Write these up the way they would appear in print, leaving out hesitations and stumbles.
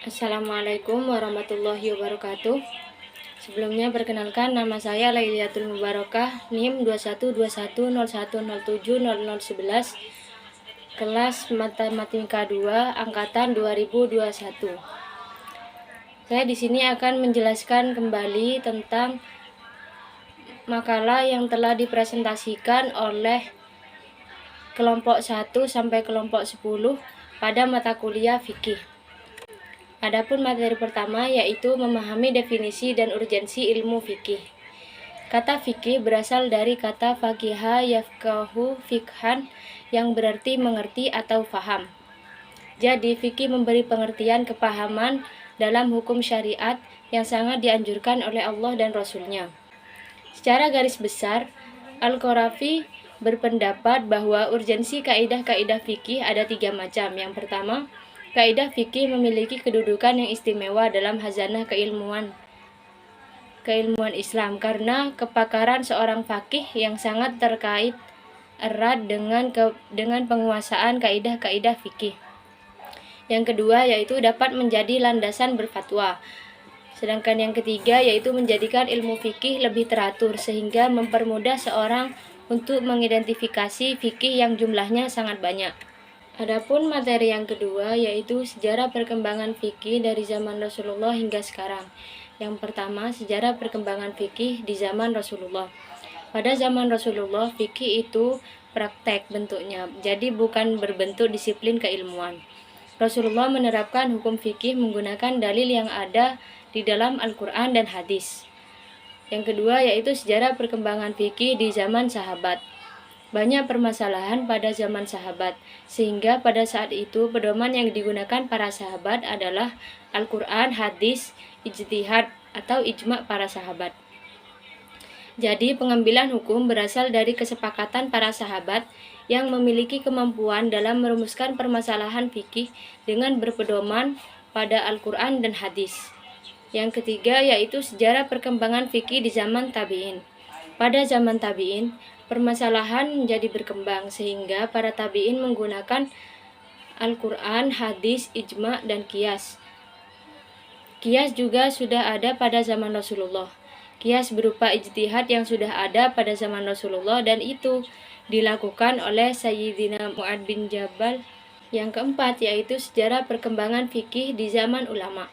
Assalamualaikum warahmatullahi wabarakatuh. Sebelumnya perkenalkan, nama saya Lailatul Mubarakah, NIM 212101070011, kelas Matematika 2 angkatan 2021. Saya di sini akan menjelaskan kembali tentang makalah yang telah dipresentasikan oleh kelompok 1 sampai kelompok 10 pada mata kuliah fikih. Adapun materi pertama yaitu memahami definisi dan urgensi ilmu fikih. Kata fikih berasal dari kata faqiha yafqahu fiqhan yang berarti mengerti atau faham. Jadi fikih memberi pengertian kepahaman dalam hukum syariat yang sangat dianjurkan oleh Allah dan Rasul-Nya. Secara garis besar, Al-Qarafi berpendapat bahwa urgensi kaidah-kaidah fikih ada 3 macam. Yang pertama, kaidah fikih memiliki kedudukan yang istimewa dalam khazanah keilmuan Islam karena kepakaran seorang faqih yang sangat terkait erat dengan penguasaan kaidah-kaidah fikih. Yang kedua yaitu dapat menjadi landasan berfatwa. Sedangkan yang ketiga yaitu menjadikan ilmu fikih lebih teratur sehingga mempermudah seorang untuk mengidentifikasi fikih yang jumlahnya sangat banyak. Adapun materi yang kedua yaitu sejarah perkembangan fikih dari zaman Rasulullah hingga sekarang. Yang pertama, sejarah perkembangan fikih di zaman Rasulullah. Pada zaman Rasulullah, fikih itu praktek bentuknya, jadi bukan berbentuk disiplin keilmuan. Rasulullah menerapkan hukum fikih menggunakan dalil yang ada di dalam Al-Quran dan hadis. Yang kedua yaitu sejarah perkembangan fikih di zaman sahabat. Banyak permasalahan pada zaman sahabat, sehingga pada saat itu pedoman yang digunakan para sahabat adalah Al-Quran, hadis, ijtihad atau ijma' para sahabat. Jadi pengambilan hukum berasal dari kesepakatan para sahabat yang memiliki kemampuan dalam merumuskan permasalahan fikih dengan berpedoman pada Al-Quran dan hadis. Yang ketiga yaitu sejarah perkembangan fikih di zaman tabi'in. Pada zaman tabi'in, permasalahan menjadi berkembang sehingga para tabi'in menggunakan Al-Quran, hadis, ijma' dan qiyas. Qiyas juga sudah ada pada zaman Rasulullah. Qiyas berupa ijtihad yang sudah ada pada zaman Rasulullah dan itu dilakukan oleh Sayyidina Mu'ad bin Jabal. Yang keempat yaitu sejarah perkembangan fikih di zaman ulama.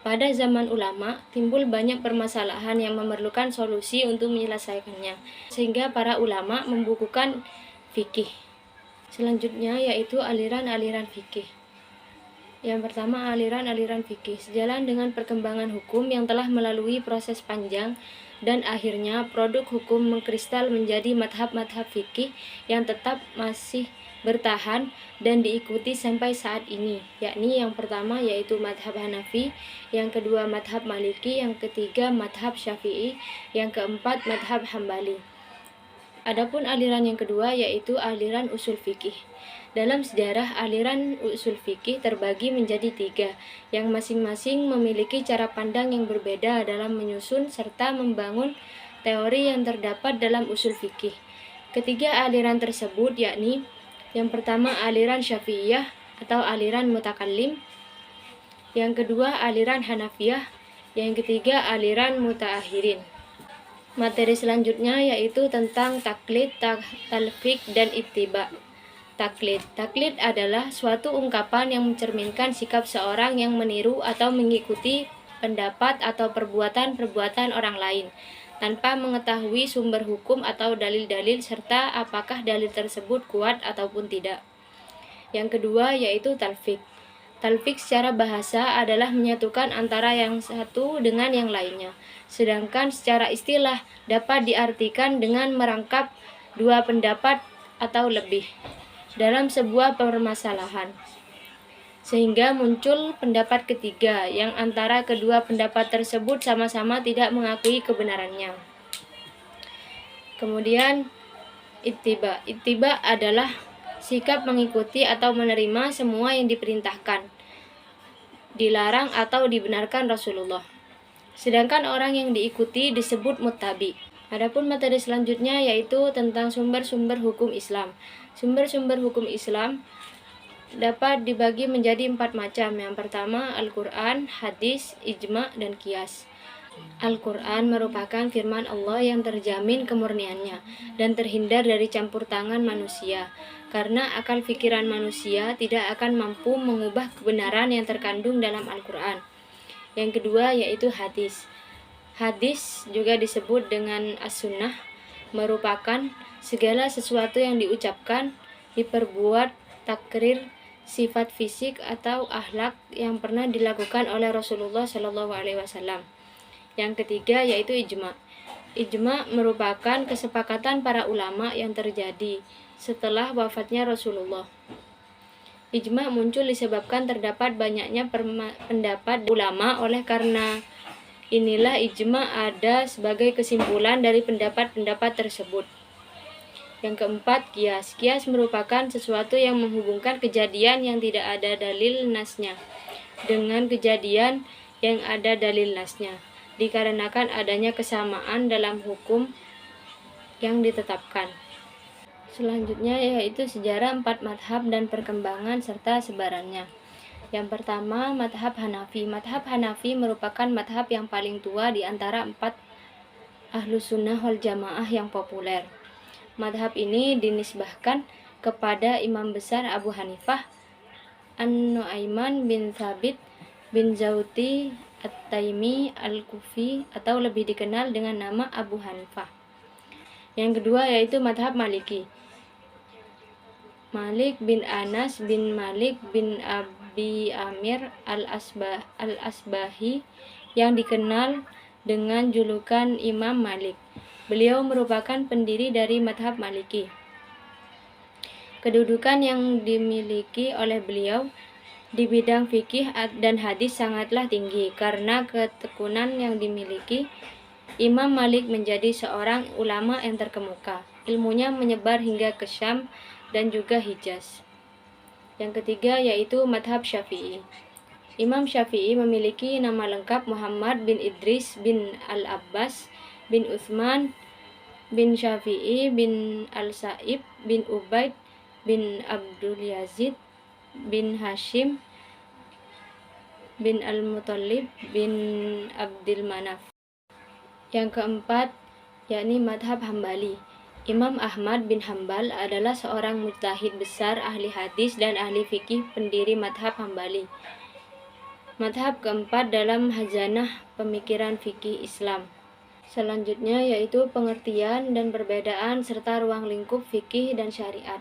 Pada zaman ulama, timbul banyak permasalahan yang memerlukan solusi untuk menyelesaikannya, sehingga para ulama membukukan fikih. Selanjutnya yaitu aliran-aliran fikih. Yang pertama, aliran-aliran fikih. Sejalan dengan perkembangan hukum yang telah melalui proses panjang dan akhirnya produk hukum mengkristal menjadi madhab-madhab fikih yang tetap masih bertahan dan diikuti sampai saat ini, yakni yang pertama yaitu madhab Hanafi, yang kedua madhab Maliki, yang ketiga madhab Syafi'i, yang keempat madhab Hambali. Adapun aliran yang kedua yaitu aliran usul fikih. Dalam sejarah, aliran usul fikih terbagi menjadi 3, yang masing-masing memiliki cara pandang yang berbeda dalam menyusun serta membangun teori yang terdapat dalam usul fikih. Ketiga aliran tersebut yakni yang pertama aliran Syafi'iyah atau aliran mutakallim, yang kedua aliran Hanafiyah, yang ketiga aliran mutaakhirin. Materi selanjutnya yaitu tentang taklid, talfiq, dan ittiba. Taklid adalah suatu ungkapan yang mencerminkan sikap seorang yang meniru atau mengikuti pendapat atau perbuatan orang lain tanpa mengetahui sumber hukum atau dalil-dalil serta apakah dalil tersebut kuat ataupun tidak. Yang kedua yaitu talfiq. Talfiq secara bahasa adalah menyatukan antara yang satu dengan yang lainnya. Sedangkan secara istilah dapat diartikan dengan merangkap 2 pendapat atau lebih dalam sebuah permasalahan, sehingga muncul pendapat ketiga yang antara kedua pendapat tersebut sama-sama tidak mengakui kebenarannya. Kemudian ittiba. Ittiba adalah sikap mengikuti atau menerima semua yang diperintahkan, dilarang atau dibenarkan Rasulullah. Sedangkan orang yang diikuti disebut muttabi. Adapun materi selanjutnya yaitu tentang sumber-sumber hukum Islam. Sumber-sumber hukum Islam dapat dibagi menjadi 4 macam. Yang pertama, Al-Quran, hadis, ijma, dan qiyas. Al-Quran merupakan firman Allah yang terjamin kemurniannya dan terhindar dari campur tangan manusia, karena akal pikiran manusia tidak akan mampu mengubah kebenaran yang terkandung dalam Al-Quran. Yang kedua yaitu hadis. Hadis juga disebut dengan as-sunnah, merupakan segala sesuatu yang diucapkan, diperbuat, takrir, sifat fisik atau akhlak yang pernah dilakukan oleh Rasulullah SAW. Yang ketiga yaitu ijma. Ijma merupakan kesepakatan para ulama yang terjadi setelah wafatnya Rasulullah. Ijma muncul disebabkan terdapat banyaknya pendapat ulama, oleh karena inilah ijma ada sebagai kesimpulan dari pendapat-pendapat tersebut. Yang keempat, qiyas. Qiyas merupakan sesuatu yang menghubungkan kejadian yang tidak ada dalil nasnya dengan kejadian yang ada dalil nasnya, dikarenakan adanya kesamaan dalam hukum yang ditetapkan. Selanjutnya yaitu sejarah 4 madhab dan perkembangan serta sebarannya. Yang pertama, madhab Hanafi. Madhab Hanafi merupakan madhab yang paling tua di antara 4 Ahlus Sunnah wal Jamaah yang populer. Madhab ini dinisbahkan kepada Imam Besar Abu Hanifah An-Nu'aiman bin Thabit bin Zauti At-Taimi Al-Kufi, atau lebih dikenal dengan nama Abu Hanifah. Yang kedua yaitu madhab Maliki. Malik bin Anas bin Malik bin Abi Amir Al-Asbahi, yang dikenal dengan julukan Imam Malik. Beliau merupakan pendiri dari madhab Maliki. Kedudukan yang dimiliki oleh beliau di bidang fikih dan hadis sangatlah tinggi. Karena ketekunan yang dimiliki, Imam Malik menjadi seorang ulama yang terkemuka. Ilmunya menyebar hingga ke Syam dan juga Hijaz. Yang ketiga yaitu madhab Syafi'i. Imam Syafi'i memiliki nama lengkap Muhammad bin Idris bin Al-Abbas bin Utsman bin Syafi'i bin Al-Sa'ib bin Ubaid bin Abdul Yazid bin Hashim bin Al-Muttalib bin Abdul Manaf. Yang keempat yakni madhab Hambali. Imam Ahmad bin Hambal adalah seorang mujtahid besar, ahli hadis dan ahli fikih, pendiri madhab Hambali. Madhab keempat dalam hazanah pemikiran fikih Islam. Selanjutnya yaitu pengertian dan perbedaan serta ruang lingkup fikih dan syariat.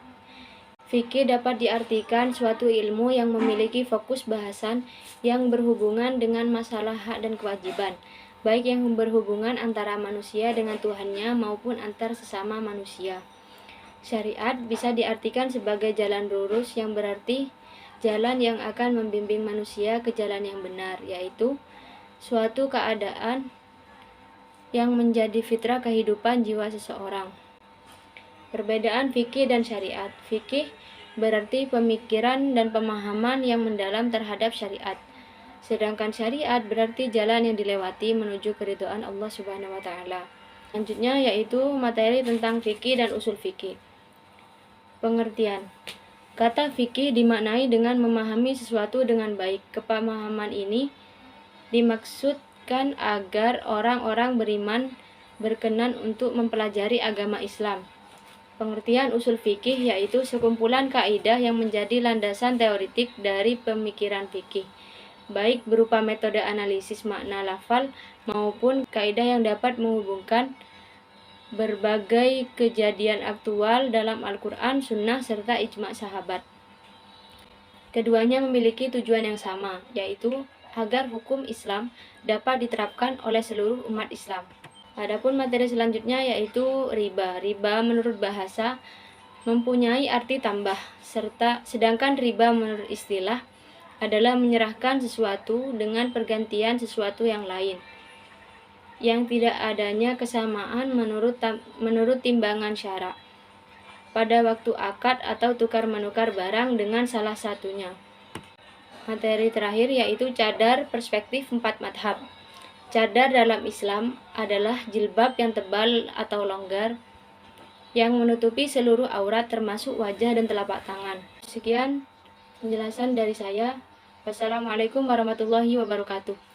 Fikih dapat diartikan suatu ilmu yang memiliki fokus bahasan yang berhubungan dengan masalah hak dan kewajiban, baik yang berhubungan antara manusia dengan Tuhannya maupun antar sesama manusia. Syariat bisa diartikan sebagai jalan lurus, yang berarti jalan yang akan membimbing manusia ke jalan yang benar, yaitu suatu keadaan yang menjadi fitrah kehidupan jiwa seseorang. Perbedaan fikih dan syariat. Fikih berarti pemikiran dan pemahaman yang mendalam terhadap syariat. Sedangkan syariat berarti jalan yang dilewati menuju keridhaan Allah Subhanahu wa taala. Selanjutnya yaitu materi tentang fikih dan usul fikih. Pengertian. Kata fikih dimaknai dengan memahami sesuatu dengan baik. Kepemahaman ini dimaksudkan agar orang-orang beriman berkenan untuk mempelajari agama Islam. Pengertian usul fikih yaitu sekumpulan kaidah yang menjadi landasan teoritik dari pemikiran fikih, baik berupa metode analisis makna lafal maupun kaidah yang dapat menghubungkan berbagai kejadian aktual dalam Al-Quran, Sunnah, serta ijma sahabat. Keduanya memiliki tujuan yang sama, yaitu agar hukum Islam dapat diterapkan oleh seluruh umat Islam. Adapun materi selanjutnya yaitu riba. Riba menurut bahasa mempunyai arti tambah, sedangkan riba menurut istilah adalah menyerahkan sesuatu dengan pergantian sesuatu yang lain, yang tidak adanya kesamaan menurut timbangan syara pada waktu akad atau tukar menukar barang dengan salah satunya. Materi terakhir yaitu cadar perspektif 4 madhab. Cadar dalam Islam adalah jilbab yang tebal atau longgar yang menutupi seluruh aurat termasuk wajah dan telapak tangan. Sekian penjelasan dari saya. Wassalamualaikum warahmatullahi wabarakatuh.